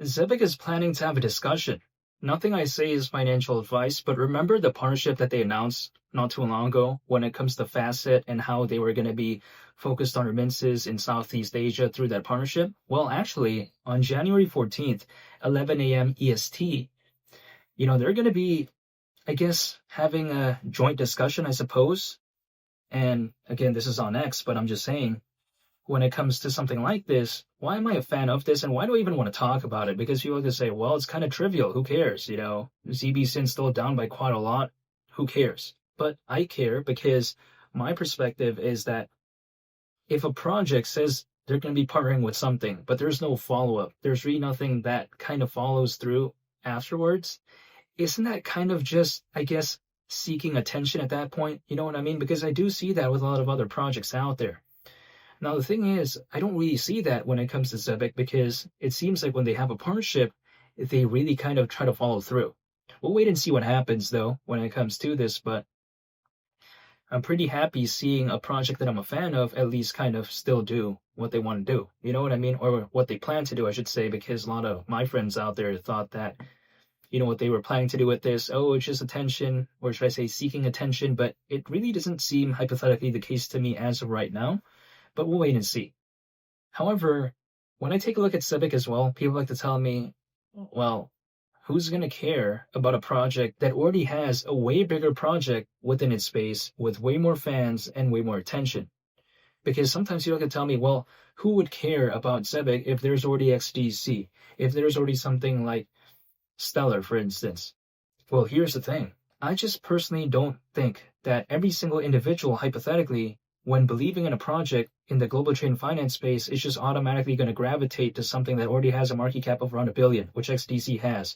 Zebec is planning to have a discussion. Nothing I say is financial advice, but remember the partnership that they announced not too long ago when it comes to Facet and how they were going to be focused on remittances in Southeast Asia through that partnership? Well, actually, on January 14th, 11 a.m. EST, they're going to be, I guess, having a joint discussion, I suppose. And again, this is on X, but I'm just saying, when it comes to something like this, why am I a fan of this and why do I even want to talk about it? Because people just say, well, it's kind of trivial. Who cares? ZBCN's still down by quite a lot. Who cares? But I care because my perspective is that if a project says they're going to be partnering with something, but there's no follow-up, there's really nothing that kind of follows through afterwards, isn't that kind of just, I guess, seeking attention at that point? You know what I mean? Because I do see that with a lot of other projects out there. Now, the thing is, I don't really see that when it comes to Zebec because it seems like when they have a partnership, they really kind of try to follow through. We'll wait and see what happens, though, when it comes to this, but I'm pretty happy seeing a project that I'm a fan of at least kind of still do what they want to do. You know what I mean? Or what they plan to do, I should say, because a lot of my friends out there thought that, what they were planning to do with this, it's just attention, or should I say seeking attention, but it really doesn't seem hypothetically the case to me as of right now. But we'll wait and see. However, when I take a look at Zebec as well, people like to tell me, well, who's going to care about a project that already has a way bigger project within its space with way more fans and way more attention? Because sometimes people can tell me, well, who would care about Zebec if there's already XDC, if there's already something like Stellar, for instance? Well, here's the thing. I just personally don't think that every single individual, hypothetically, when believing in a project in the global trade and finance space, is just automatically going to gravitate to something that already has a market cap of around $1 billion, which XDC has,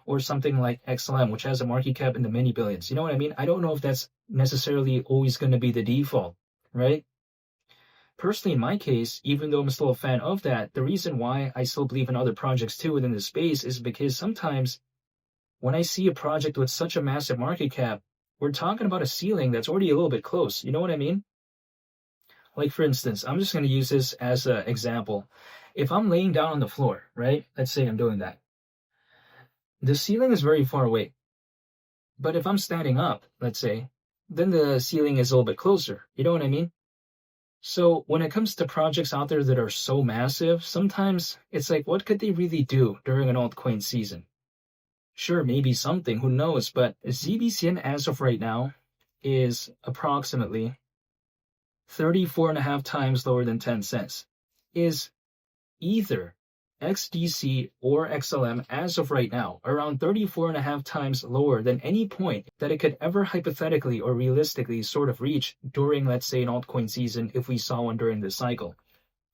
or something like XLM, which has a market cap in the many billions. You know what I mean? I don't know if that's necessarily always going to be the default, right? Personally, in my case, even though I'm still a fan of that, the reason why I still believe in other projects too within the space is because sometimes when I see a project with such a massive market cap, we're talking about a ceiling that's already a little bit close. You know what I mean? Like, for instance, I'm just going to use this as an example. If I'm laying down on the floor, right? Let's say I'm doing that. The ceiling is very far away. But if I'm standing up, let's say, then the ceiling is a little bit closer. You know what I mean? So when it comes to projects out there that are so massive, sometimes it's like, what could they really do during an altcoin season? Sure, maybe something, who knows? But ZBCN as of right now is approximately 34.5 times lower than 10 cents. Is either XDC or XLM as of right now around 34.5 times lower than any point that it could ever hypothetically or realistically sort of reach during, let's say, an altcoin season if we saw one during this cycle?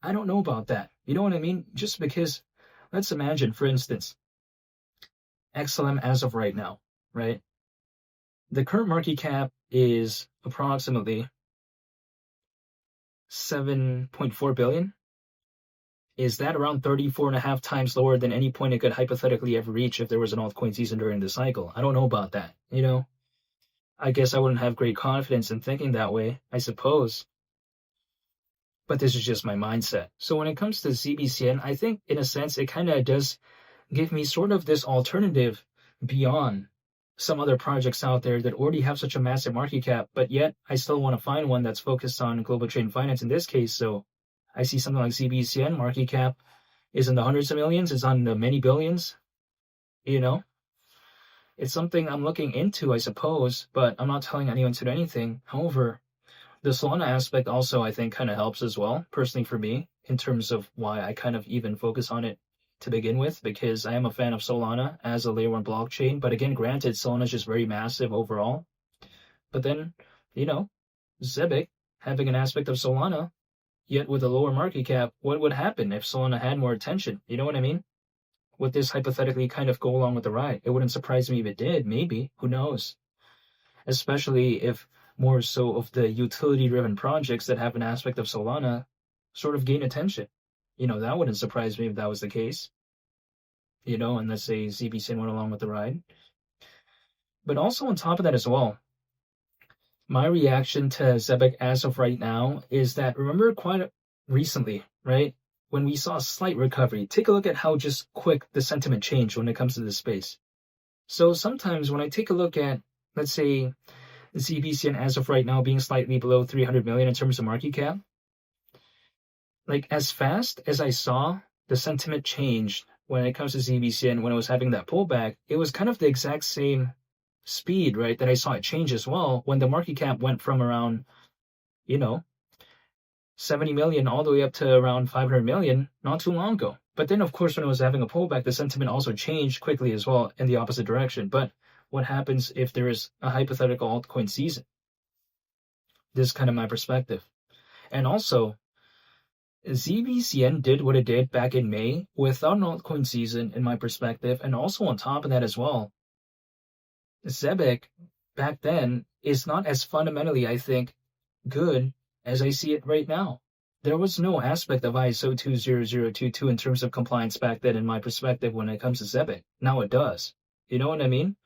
I don't know about that. You know what I mean? Just because, let's imagine, for instance, XLM as of right now, right? The current market cap is approximately 7.4 billion. Is that around 34.5 times lower than any point it could hypothetically ever reach if there was an altcoin season during the cycle? I don't know about that. I guess I wouldn't have great confidence in thinking that way, I suppose. But this is just my mindset. So when it comes to ZBCN, I think in a sense it kind of does give me sort of this alternative beyond some other projects out there that already have such a massive market cap, but yet I still want to find one that's focused on global trade and finance in this case. So I see something like ZBCN market cap is in the hundreds of millions, it's on the many billions. It's something I'm looking into, I suppose, but I'm not telling anyone to do anything. However, the Solana aspect also, I think, kind of helps as well, personally for me, in terms of why I kind of even focus on it to begin with, because I am a fan of Solana as a layer 1 blockchain. But again, granted, Solana is just very massive overall. But then, Zebec having an aspect of Solana, yet with a lower market cap, what would happen if Solana had more attention? You know what I mean? Would this hypothetically kind of go along with the ride? It wouldn't surprise me if it did, maybe. Who knows? Especially if more so of the utility-driven projects that have an aspect of Solana sort of gain attention. That wouldn't surprise me if that was the case. And let's say ZBCN went along with the ride. But also on top of that as well, my reaction to Zebec as of right now is that, remember quite recently, right? when we saw a slight recovery, take a look at how just quick the sentiment changed when it comes to this space. So sometimes when I take a look at, let's say, ZBCN as of right now being slightly below 300 million in terms of market cap, like as fast as I saw the sentiment change when it comes to ZBCN when it was having that pullback, it was kind of the exact same speed, right, that I saw it change as well when the market cap went from around, 70 million all the way up to around 500 million not too long ago. But then, of course, when it was having a pullback, the sentiment also changed quickly as well in the opposite direction. But what happens if there is a hypothetical altcoin season? This is kind of my perspective. And also, ZBCN did what it did back in May without an altcoin season, in my perspective. And also on top of that as well, Zebec back then is not as fundamentally, I think, good as I see it right now. There was no aspect of ISO 20022 in terms of compliance back then, in my perspective, when it comes to Zebec. Now it does. You know what I mean?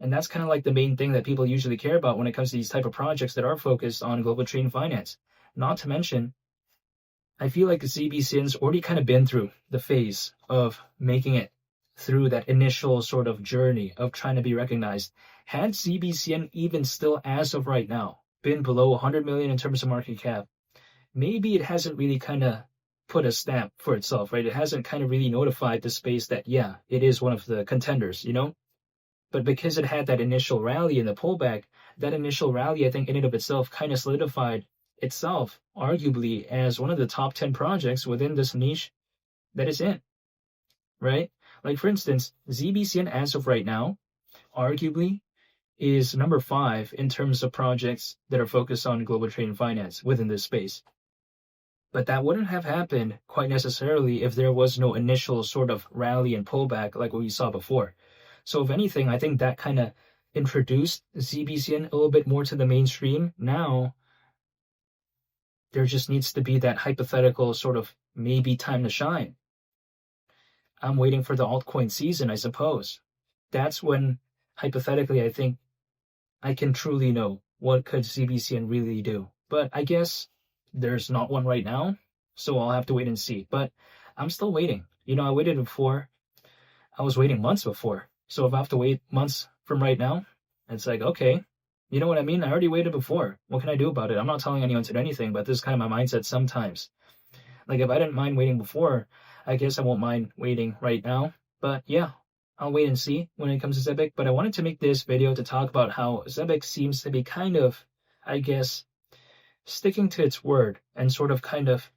And that's kind of like the main thing that people usually care about when it comes to these type of projects that are focused on global trade and finance. Not to mention, I feel like the ZBCN's already kind of been through the phase of making it through that initial sort of journey of trying to be recognized. Had ZBCN even still, as of right now, been below 100 million in terms of market cap, maybe it hasn't really kind of put a stamp for itself, right? It hasn't kind of really notified the space that, yeah, it is one of the contenders, But because it had that initial rally in the pullback, that initial rally, I think, in and of itself kind of solidified itself, arguably, as one of the top 10 projects within this niche that it's in, right? Like, for instance, ZBCN as of right now, arguably, is number 5 in terms of projects that are focused on global trade and finance within this space. But that wouldn't have happened quite necessarily if there was no initial sort of rally and pullback like what we saw before. So if anything, I think that kind of introduced ZBCN a little bit more to the mainstream. Now, there just needs to be that hypothetical sort of maybe time to shine. I'm waiting for the altcoin season, I suppose. That's when, hypothetically, I think I can truly know what could ZBCN really do. But I guess there's not one right now, so I'll have to wait and see. But I'm still waiting. I waited before. I was waiting months before. So if I have to wait months from right now, it's like, okay, you know what I mean? I already waited before. What can I do about it? I'm not telling anyone to do anything, but this is kind of my mindset sometimes. Like, if I didn't mind waiting before, I guess I won't mind waiting right now. But yeah, I'll wait and see when it comes to Zebec. But I wanted to make this video to talk about how Zebec seems to be kind of, I guess, sticking to its word and sort of kind of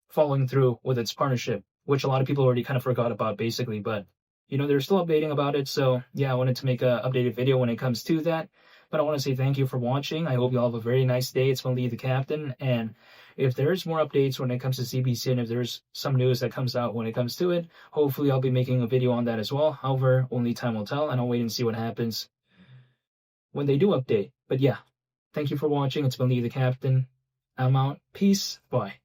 following through with its partnership, which a lot of people already kind of forgot about, basically. But they're still updating about it. So yeah, I wanted to make an updated video when it comes to that. But I want to say thank you for watching. I hope you all have a very nice day. It's been Lee the Captain. And if there's more updates when it comes to ZBC, and if there's some news that comes out when it comes to it, hopefully I'll be making a video on that as well. However, only time will tell, and I'll wait and see what happens when they do update. But yeah, thank you for watching. It's been Lee the Captain. I'm out. Peace. Bye.